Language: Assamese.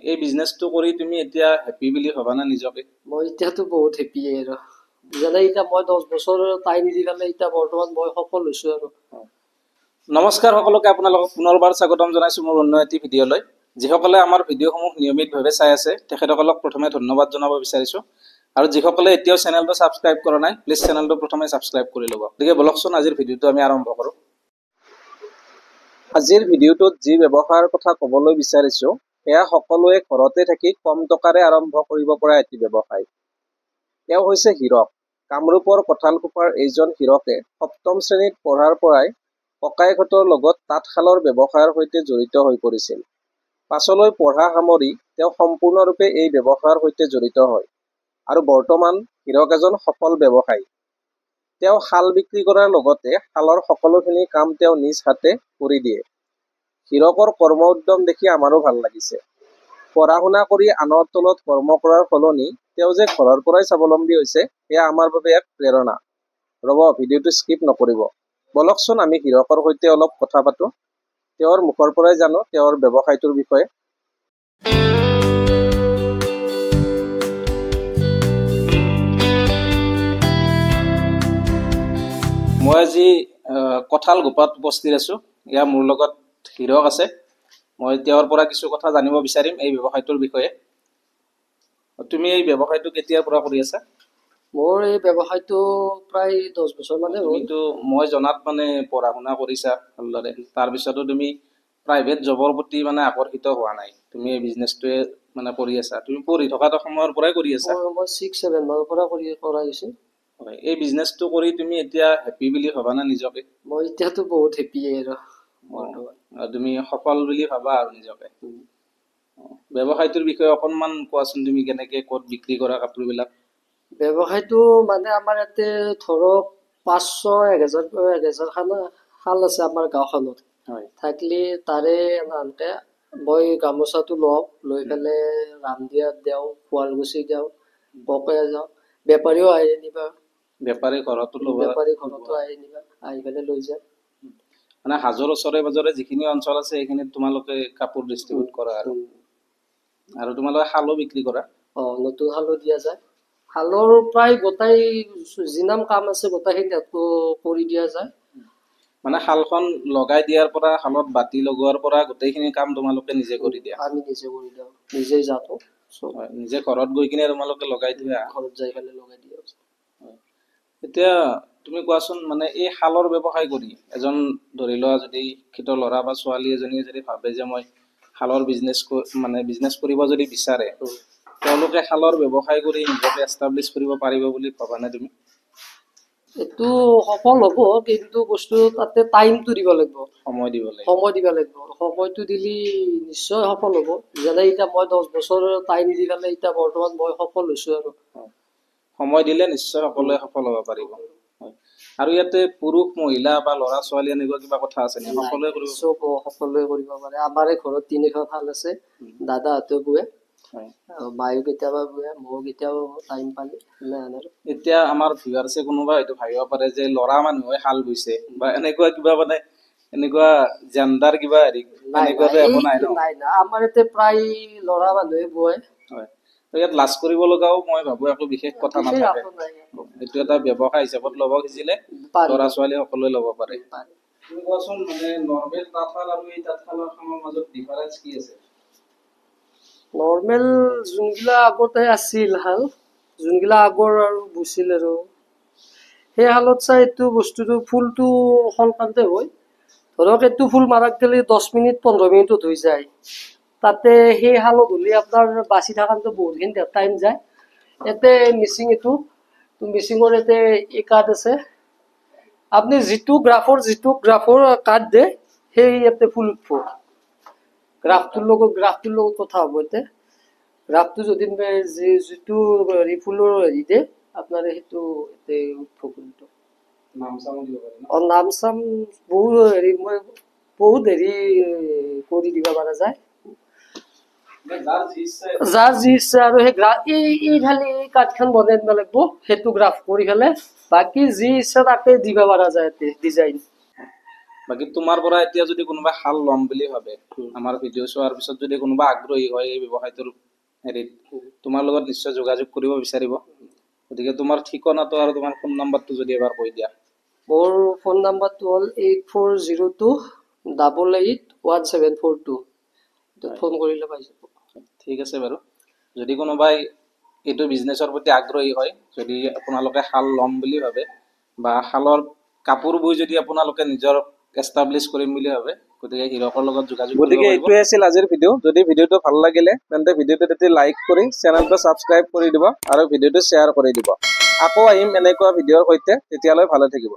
এই বিজনেছটো কৰি তুমি এতিয়া হেপী বুলি ভাবা না নিজকে? মই এতিয়াতো বহুত হেপী আৰু যেনে এতিয়া মই 10 বছৰ টাইম দি পেলাই এতিয়া বৰ্তমান মই সফল হৈছো আৰু। নমস্কাৰ সকলোকে আপোনালোকক পুনৰবাৰ স্বাগতম জনাইছোঁ মোৰ অন্য এটি ভিডিঅ'লৈ। যিসকলে আমাৰ ভিডিঅ'সমূহ নিয়মিতভাৱে চাই আছে তেখেতসকলক প্ৰথমে ধন্যবাদ জনাব বিচাৰিছোঁ। আৰু যিসকলে এতিয়াও চেনেলটো ছাবস্ক্ৰাইব কৰা নাই প্লিজ চেনেলটো প্ৰথমে ছাবস্ক্ৰাইব কৰি ল'ব। গতিকে বলকচোন আজিৰ ভিডিঅ'টো আমি আৰম্ভ কৰোঁ। আজিৰ ভিডিঅ'টোত যি ব্যৱসায়ৰ কথা ক'বলৈ বিচাৰিছোঁ সেয়া সকলোৱে ঘৰতে থাকি কম টকাৰে আৰম্ভ কৰিব পৰা এটি ব্যৱসায়। তেওঁ হৈছে হীৰক। কামৰূপৰ কঁঠালকুপাৰ এইজন হীৰকে 7ম শ্ৰেণীত পঢ়াৰ পৰাই ককায়েকহঁতৰ লগত তাঁতশালৰ ব্যৱসায়ৰ সৈতে জড়িত হৈ পৰিছিল। পাছলৈ পঢ়া সামৰি তেওঁ সম্পূৰ্ণৰূপে এই ব্যৱসায়ৰ সৈতে জড়িত হয় আৰু বৰ্তমান হীৰক এজন সফল ব্যৱসায়ী। তেওঁ শাল বিক্ৰী কৰাৰ লগতে শালৰ সকলোখিনি কাম তেওঁ নিজ হাতে কৰি দিয়ে। হীৰকৰ কৰ্ম উদ্যম দেখি আমাৰো ভাল লাগিছে। পঢ়া শুনা কৰি আনৰ তলত কৰ্ম কৰাৰ সলনি তেওঁ যে ঘৰৰ পৰাই স্বাৱলম্বী হৈছে সেয়া আমাৰ বাবে এক প্ৰেৰণা। ৰ'ব, ভিডিঅ'টো স্কিপ নকৰিব। বলকচোন আমি হীৰকৰ সৈতে অলপ কথা পাতোঁ। তেওঁৰ মুখৰ পৰাই জানো তেওঁৰ ব্যৱসায়টোৰ বিষয়ে। মই আজি কঁঠালকুপাত উপস্থিত আছোঁ। ইয়াৰ মোৰ লগত হীৰক আছে। মই তেওঁৰ পৰা কিছু কথা জানিব বিচাৰিম এই ব্যৱসায়টোৰ বিষয়ে। তুমি এই ব্যৱসায়টো কেতিয়াৰ পৰা কৰি আছা? মোৰ এই ব্যৱসায়টো প্ৰায় 10 বছৰ মানে হ'ল। তুমিতো মই জনাত মানে পঢ়া শুনা কৰিছা ভালদৰে, তাৰপিছতো তুমি প্ৰাইভেট জবৰ প্ৰতি মানে আকৰ্ষিত হোৱা নাই, তুমি এই বিজনেছটোৱে মানে কৰি আছা। তুমি পঢ়ি থকা সময়ৰ পৰাই কৰি আছা? মই 6-7 মানৰ পৰা কৰা হৈছে। হয়, এই বিজনেছটো কৰি তুমি এতিয়া হেপী বুলি ভাবা না নিজকে? মই এতিয়াতো বহুত হেপী আৰু তুমি সফল বুলি ভাবা আৰু নিজকে? ব্যৱসায়টোৰ বিষয়ে অকণমান কোৱাচোন, তুমি কেনেকে ক'ত বিক্ৰী কৰা কাপোৰবিলাক? ব্যৱসায়টো মানে আমাৰ ইয়াতে ধৰক 500-1000 শাল আছে আমাৰ গাঁওখনত। থাকিলে তাৰে সাধাৰণতে মই গামোচাটো লওঁ, লৈ পেলাই ৰামদিয়াত দিওঁ, শুৱালকুছি দিওঁ, বৰপেটা যাওঁ। বেপাৰীও আহি নিবা, বেপাৰী ঘৰতো আহি নিবা, আহি পেলাই লৈ যায়। মানে হাজোৰ ওচৰে পাজৰে যিখিনি অঞ্চল আছে সেইখিনিত তোমালোকে কাপোৰ ডিষ্ট্ৰিবিউট কৰা আৰু তোমালোকে শালো বিক্ৰী কৰা? নতুন শালো দিয়া যায়। শালৰ প্ৰায় গোটাই যিনাম কাম আছে গোটাইখিনি কৰি দিয়া যায়। মানে শালখন লগাই দিয়াৰ পৰা শালত বাতি লগোৱাৰ পৰা গোটেইখিনি কাম তোমালোকে নিজে কৰি দিয়া? আমি নিজে কৰি দিওঁ, নিজেই যাওঁ। নিজে ঘৰত গৈ কিনে তোমালোকে লগাই দিয়া? ঘৰত যাই পেলাই লগাই দিয়া। এতিয়া তুমি কোৱাচোন, মানে এই শালৰ ব্যৱসায় কৰি এজন ধৰি লোৱা যদি শিক্ষিত ল'ৰা বা ছোৱালী এজনীয়ে যদি ভাবে যে মই শালৰ বিজনেছ কৰিব যদি বিচাৰে, তেওঁলোকে শালৰ ব্যৱসায় কৰি নিজকে এষ্টাব্লিছ কৰিব পাৰিব বুলি ভাবানে তুমি? এইটো সফল হ'ব, কিন্তু বস্তু তাতে টাইমটো দিব লাগিব, সময় দিব লাগিব। সময়টো দিলে নিশ্চয় সফল হ'ব। যেনে এতিয়া মই 10 বছৰ টাইম দি পেলাই এতিয়া বৰ্তমান মই সফল হৈছো আৰু। সময় দিলে নিশ্চয় সকলোৱে সফল হ'ব পাৰিব। আৰু ইয়াতে পুৰুষ মহিলা বা ল'ৰা ছোৱালী এনেকুৱা কিবা কথা আছে নেকি? সকলোৱে কৰিব পাৰে। আমাৰে ঘৰত 3খন শাল আছে, দাদাহঁতে বোৱে, মায়েও কেতিয়াবা বোৱে, ময়ো কেতিয়াবা টাইম পালে। এতিয়া আমাৰ ভিউৱাৰ্ছে কোনোবা হয়তো ভাবিব পাৰে যে ল'ৰা মানুহে শাল বৈছে বা এনেকুৱা কিবা, মানে এনেকুৱা জেণ্ডাৰ কিবা হেৰি একো নাই ন? আমাৰ ইয়াতে প্ৰায় ল'ৰা মানুহে বয়। ইয়াত লাজ কৰিব লগাও মই ভাবো একো বিশেষ কথা নাথাকে। এইটো এটা ব্যৱসায় হিচাপত ল'ব খুজিলে ল'ৰা ছোৱালী সকলোৱে ল'ব পাৰে। তুমি কোৱাচোন, মানে নৰ্মেল তাঁতশাল আৰু এই তাঁতশালৰ মাজত ডিফাৰেন্স কি আছে? নৰ্মেল যোনগিলা আগতে আছিল শাল, যোনগিলা আগৰ আৰু বৈছিল আৰু সেই শালত চাই এইটো বস্তুটো ফুলটো সোনকালতে হয়। ধৰক এইটো ফুল মাৰাক গেলে 10 মিনিট 15 মিনিটত হৈ যায়। তাতে সেই শালত হ'লে আপোনাৰ বাচি থকাটো বহুতখিনি টাইম যায়। ইয়াতে মিচিং, মিচিঙৰ ইয়াতে এই কাঠ আছে, আপুনি যিটো গ্ৰাফৰ কাঠ দিয়ে সেই ইয়াতে ফুল উঠব। গ্ৰাফটোৰ লগত কথা হ'ব। এতিয়া গ্ৰাফটো যদি যিটো ফুলৰ হেৰি দিয়ে আপোনাৰ সেইটো উঠব ফুলটো। নাম চাম বহুত হেৰি কৰি দিব পৰা যায়, যাৰ যি ইচ্ছা। আৰু সেই এইফালে কাঠখন বনাই দিব লাগিব, সেইটো গ্ৰাফ কৰি পেলাই বাকী যি ইচ্ছা তাকে দিব পৰা যায় ডিজাইন। বাকী তোমাৰ পৰা এতিয়া যদি কোনোবা হাল ল'ম বুলি ভাবে আমাৰ ভিডিঅ' চোৱাৰ পিছত যদি কোনোবা আগ্ৰহী হয় এই ব্যৱসায়টোৰ হেৰিত তোমাৰ লগত নিশ্চয় যোগাযোগ কৰিব বিচাৰিব গতিকে তোমাৰ ঠিকনাটো আৰু তোমাৰ ফোন নাম্বাৰটো যদি এবাৰ কৈ দিয়া মোৰ ফোন নাম্বাৰটো হ'ল 8402881742 ফোন কৰিলে পাই যাব ঠিক আছে বাৰু যদি কোনোবাই এইটো বিজনেছৰ প্ৰতি আগ্ৰহী হয় যদি আপোনালোকে শাল ল'ম বুলি ভাবে বা শালৰ কাপোৰ বৈ যদি আপোনালোকে নিজৰ এষ্টাব্লিছ কৰিম বুলি ভাবে গতিকে হিৰকৰ লগত যোগাযোগ কৰিব পাৰিব গতিকে এইটোৱে আছিল আজিৰ ভিডিঅ' যদি ভিডিঅ'টো ভাল লাগিলে তেন্তে ভিডিঅ'টোত এটি লাইক কৰি চেনেলটো ছাবস্ক্ৰাইব কৰি দিব আৰু ভিডিঅ'টো শ্বেয়াৰ কৰি দিব আকৌ আহিম এনেকুৱা ভিডিঅ'ৰ সৈতে তেতিয়ালৈ ভালে থাকিব